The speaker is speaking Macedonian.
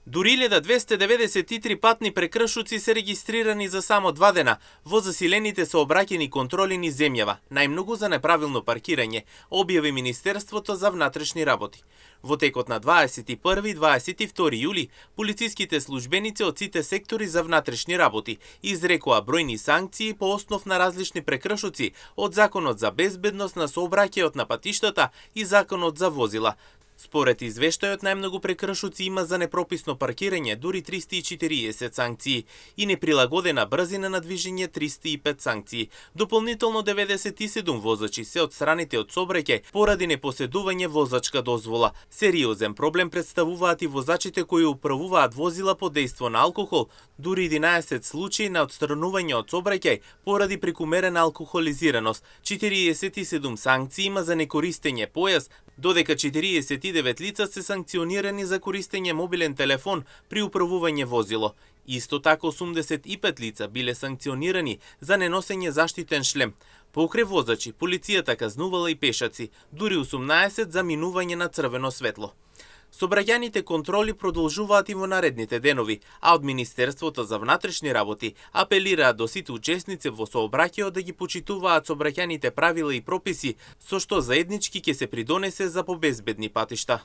Дури 1293 патни прекршоци се регистрирани за само 2 дена во засилените сообраќајни контроли низ земјава, најмногу за неправилно паркирање, објави Министерството за внатрешни работи. Во текот на 21 и 22 јули, полициските службеници од сите сектори за внатрешни работи изрекоа бројни санкции по основ на различни прекршоци од Законот за безбедност на сообраќајот на патиштата и Законот за возила. Според извештајот, најмногу прекршоци има за непрописно паркирање, дури 340 санкции, и неприлагодена брзина на движење 305 санкции. Дополнително 97 возачи се отстранети од сообраќај поради непоседување возачка дозвола. Сериозен проблем представуваат и возачите кои управуваат возила под дејство на алкохол, дури 11 случаи на отстранување од сообраќај поради прекумерена алкохолизираност. 47 санкции има за некористење појас, додека 49 лица се санкционирани за користење мобилен телефон при управување возило. Исто така 85 лица биле санкционирани за неносење заштитен шлем. Покрај возачи, полицијата казнувала и пешаци, дури 18 за минување на црвено светло. Сообраќајните контроли продолжуваат и во наредните денови, а од Министерството за внатрешни работи апелираат до сите учесници во сообраќајот да ги почитуваат сообраќајните правила и прописи, со што заеднички ќе се придонесе за побезбедни патишта.